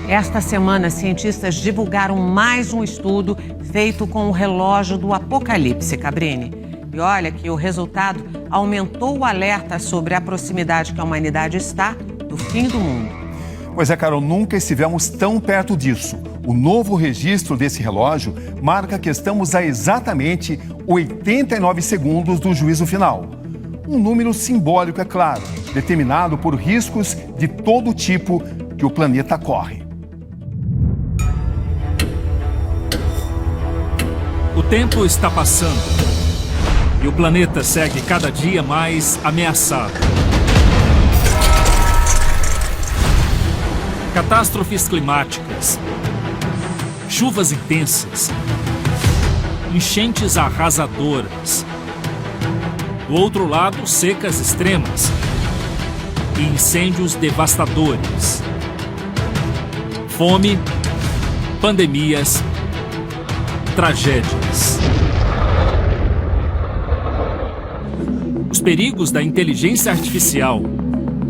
Esta semana, cientistas divulgaram mais um estudo feito com o relógio do Apocalipse, Cabrini. E olha que o resultado aumentou o alerta sobre a proximidade que a humanidade está do fim do mundo. Pois é, Carol, nunca estivemos tão perto disso. O novo registro desse relógio marca que estamos a exatamente 89 segundos do juízo final. Um número simbólico, é claro, determinado por riscos de todo tipo que o planeta corre. O tempo está passando e o planeta segue cada dia mais ameaçado. Catástrofes climáticas, chuvas intensas, enchentes arrasadoras. Do outro lado, secas extremas e incêndios devastadores. Fome, pandemias, tragédias. Os perigos da inteligência artificial.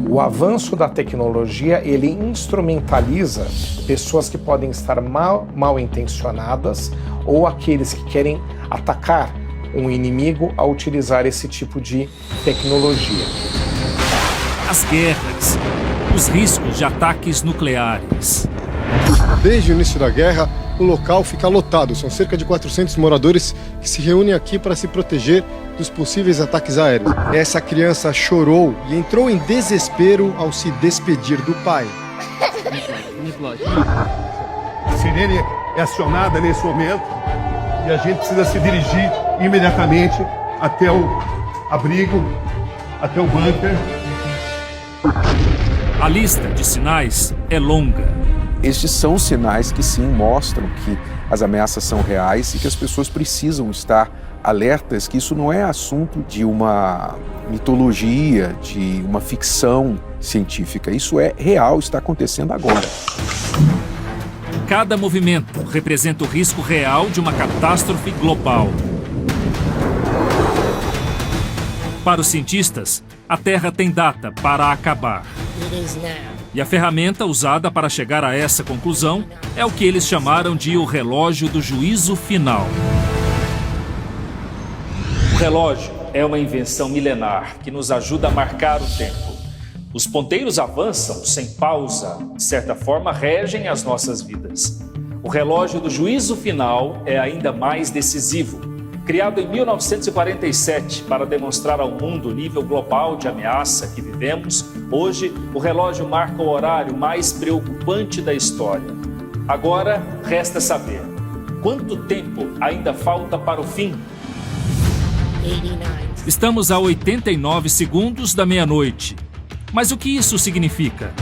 O avanço da tecnologia, ele instrumentaliza pessoas que podem estar mal intencionadas ou aqueles que querem atacar um inimigo a utilizar esse tipo de tecnologia. As guerras, os riscos de ataques nucleares. Desde o início da guerra, o local fica lotado. São cerca de 400 moradores que se reúnem aqui para se proteger dos possíveis ataques aéreos. Essa criança chorou e entrou em desespero ao se despedir do pai. A sirene é acionada nesse momento e a gente precisa se dirigir imediatamente até o abrigo, até o bunker. A lista de sinais é longa. Estes são sinais que sim mostram que as ameaças são reais e que as pessoas precisam estar alertas que isso não é assunto de uma mitologia, de uma ficção científica. Isso é real, está acontecendo agora. Cada movimento representa o risco real de uma catástrofe global. Para os cientistas, a Terra tem data para acabar. E a ferramenta usada para chegar a essa conclusão é o que eles chamaram de o relógio do juízo final. O relógio é uma invenção milenar que nos ajuda a marcar o tempo. Os ponteiros avançam sem pausa, de certa forma regem as nossas vidas. O relógio do juízo final é ainda mais decisivo. Criado em 1947 para demonstrar ao mundo o nível global de ameaça que vivemos, hoje o relógio marca o horário mais preocupante da história. Agora resta saber, quanto tempo ainda falta para o fim? Estamos a 89 segundos da meia-noite. Mas o que isso significa?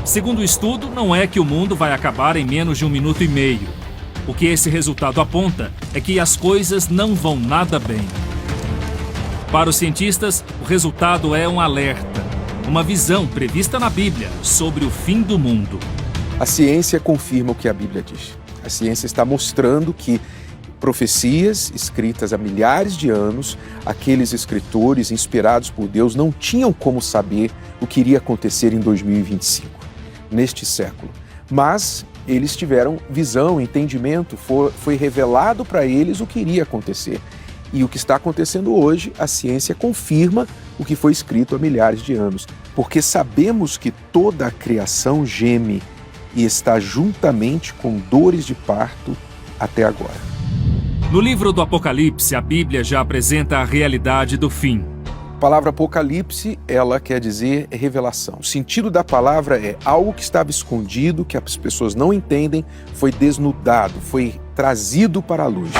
Segundo o estudo, não é que o mundo vai acabar em menos de 1 minuto e meio. O que esse resultado aponta é que as coisas não vão nada bem. Para os cientistas, o resultado é um alerta, uma visão prevista na Bíblia sobre o fim do mundo. A ciência confirma o que a Bíblia diz. A ciência está mostrando que profecias escritas há milhares de anos, aqueles escritores inspirados por Deus não tinham como saber o que iria acontecer em 2025, neste século. Mas eles tiveram visão, entendimento, foi revelado para eles o que iria acontecer. E o que está acontecendo hoje, a ciência confirma o que foi escrito há milhares de anos, porque sabemos que toda a criação geme e está juntamente com dores de parto até agora. No livro do Apocalipse, a Bíblia já apresenta a realidade do fim. A palavra Apocalipse, ela quer dizer revelação. O sentido da palavra é algo que estava escondido, que as pessoas não entendem, foi desnudado, foi trazido para a luz.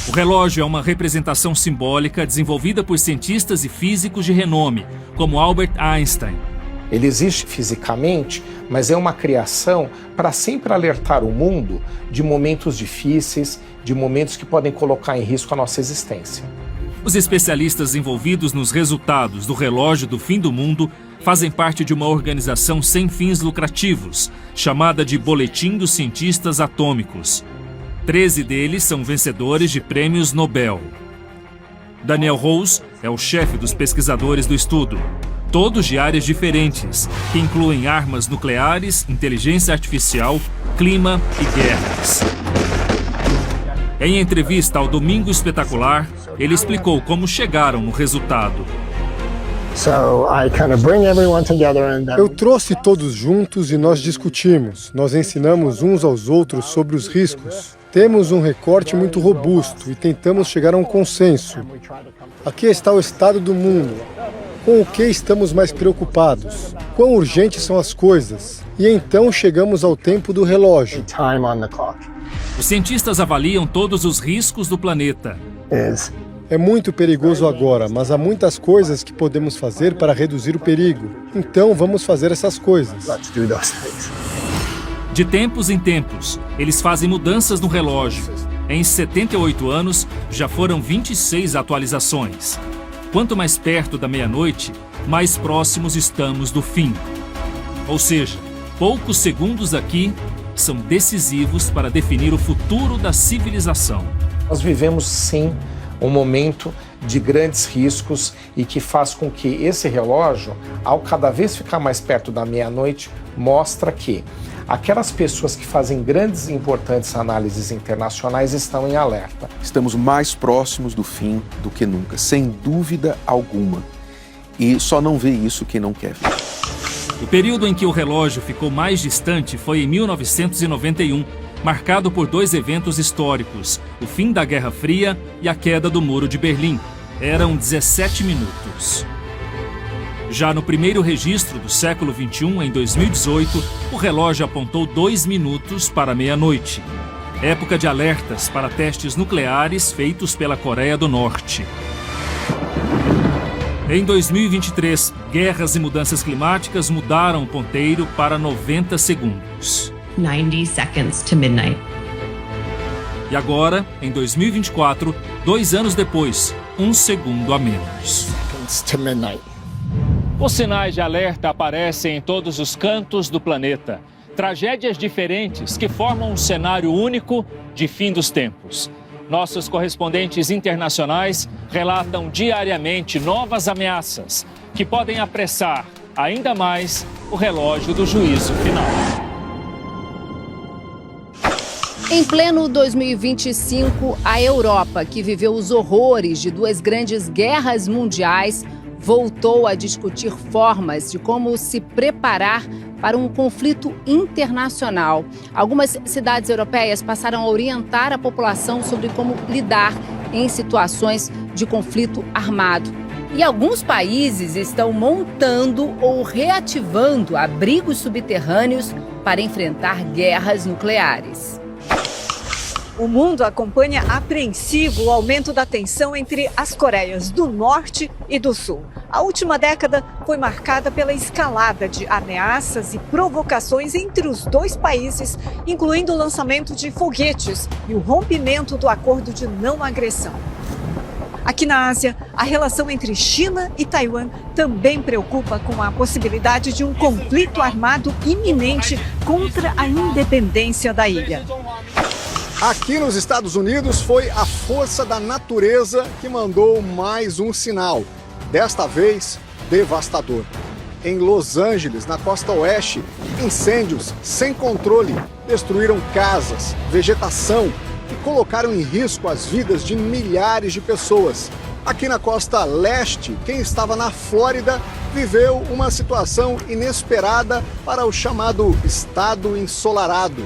O relógio é uma representação simbólica desenvolvida por cientistas e físicos de renome, como Albert Einstein. Ele existe fisicamente, mas é uma criação para sempre alertar o mundo de momentos difíceis, de momentos que podem colocar em risco a nossa existência. Os especialistas envolvidos nos resultados do relógio do fim do mundo fazem parte de uma organização sem fins lucrativos, chamada de Boletim dos Cientistas Atômicos. 13 deles são vencedores de prêmios Nobel. Daniel Rose é o chefe dos pesquisadores do estudo. todos de áreas diferentes, que incluem armas nucleares, inteligência artificial, clima e guerras. Em entrevista ao Domingo Espetacular, ele explicou como chegaram no resultado. Eu trouxe todos juntos e nós discutimos. Nós ensinamos uns aos outros sobre os riscos. Temos um recorte muito robusto e tentamos chegar a um consenso. Aqui está o estado do mundo. Com o que estamos mais preocupados? Quão urgentes são as coisas? E então chegamos ao tempo do relógio. Os cientistas avaliam todos os riscos do planeta. É muito perigoso agora, mas há muitas coisas que podemos fazer para reduzir o perigo. Então vamos fazer essas coisas. De tempos em tempos, eles fazem mudanças no relógio. Em 78 anos, já foram 26 atualizações. Quanto mais perto da meia-noite, mais próximos estamos do fim. Ou seja, poucos segundos aqui são decisivos para definir o futuro da civilização. Nós vivemos, sim, um momento de grandes riscos e que faz com que esse relógio, ao cada vez ficar mais perto da meia-noite, mostra que aquelas pessoas que fazem grandes e importantes análises internacionais estão em alerta. Estamos mais próximos do fim do que nunca, sem dúvida alguma. E só não vê isso quem não quer ver. O período em que o relógio ficou mais distante foi em 1991, marcado por dois eventos históricos, o fim da Guerra Fria e a queda do Muro de Berlim. Eram 17 minutos. Já no primeiro registro do século XXI, em 2018, o relógio apontou 2 minutos para meia-noite. Época de alertas para testes nucleares feitos pela Coreia do Norte. Em 2023, guerras e mudanças climáticas mudaram o ponteiro para 90 segundos. 90 seconds to midnight. E agora, em 2024, 2 anos depois, 1 segundo a menos. Os sinais de alerta aparecem em todos os cantos do planeta. Tragédias diferentes que formam um cenário único de fim dos tempos. Nossos correspondentes internacionais relatam diariamente novas ameaças que podem apressar ainda mais o relógio do juízo final. Em pleno 2025, a Europa, que viveu os horrores de 2 grandes guerras mundiais, voltou a discutir formas de como se preparar para um conflito internacional. Algumas cidades europeias passaram a orientar a população sobre como lidar em situações de conflito armado. E alguns países estão montando ou reativando abrigos subterrâneos para enfrentar guerras nucleares. O mundo acompanha apreensivo o aumento da tensão entre as Coreias do Norte e do Sul. A última década foi marcada pela escalada de ameaças e provocações entre os dois países, incluindo o lançamento de foguetes e o rompimento do acordo de não agressão. Aqui na Ásia, a relação entre China e Taiwan também preocupa com a possibilidade de um conflito armado iminente contra a independência da ilha. Aqui nos Estados Unidos foi a força da natureza que mandou mais um sinal, desta vez devastador. Em Los Angeles, na costa oeste, incêndios sem controle destruíram casas, vegetação e colocaram em risco as vidas de milhares de pessoas. Aqui na costa leste, quem estava na Flórida viveu uma situação inesperada para o chamado estado ensolarado.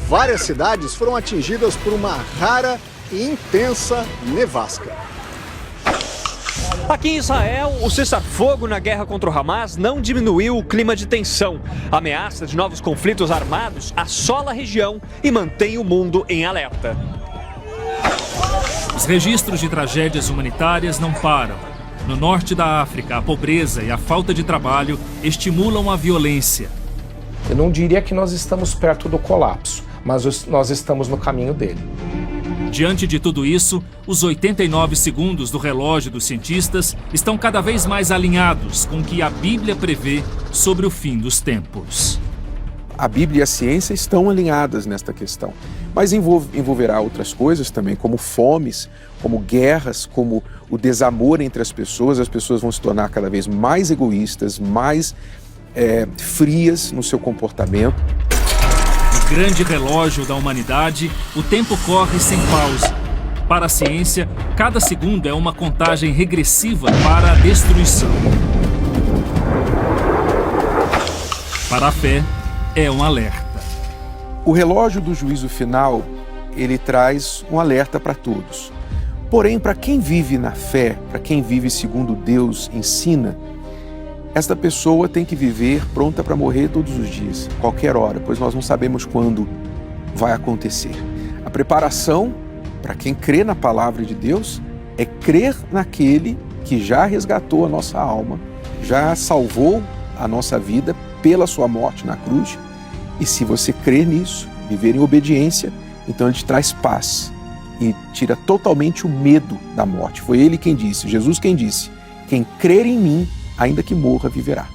Várias cidades foram atingidas por uma rara e intensa nevasca. Aqui em Israel, o cessar-fogo na guerra contra o Hamas não diminuiu o clima de tensão. A ameaça de novos conflitos armados assola a região e mantém o mundo em alerta. Os registros de tragédias humanitárias não param. No norte da África, a pobreza e a falta de trabalho estimulam a violência. Eu não diria que nós estamos perto do colapso, mas nós estamos no caminho dele. Diante de tudo isso, os 89 segundos do relógio dos cientistas estão cada vez mais alinhados com o que a Bíblia prevê sobre o fim dos tempos. A Bíblia e a ciência estão alinhadas nesta questão, mas envolverá outras coisas também, como fomes, como guerras, como o desamor entre as pessoas vão se tornar cada vez mais egoístas, mais frias no seu comportamento. No grande relógio da humanidade, o tempo corre sem pausa. Para a ciência, cada segundo é uma contagem regressiva para a destruição. Para a fé, é um alerta. O relógio do juízo final, ele traz um alerta para todos. Porém, para quem vive na fé, para quem vive segundo Deus ensina, esta pessoa tem que viver pronta para morrer todos os dias, qualquer hora, pois nós não sabemos quando vai acontecer. A preparação, para quem crê na palavra de Deus, é crer naquele que já resgatou a nossa alma, já salvou a nossa vida pela sua morte na cruz. E se você crer nisso, viver em obediência, então ele te traz paz e tira totalmente o medo da morte. Foi ele quem disse, Jesus quem disse, quem crer em mim, ainda que morra, viverá.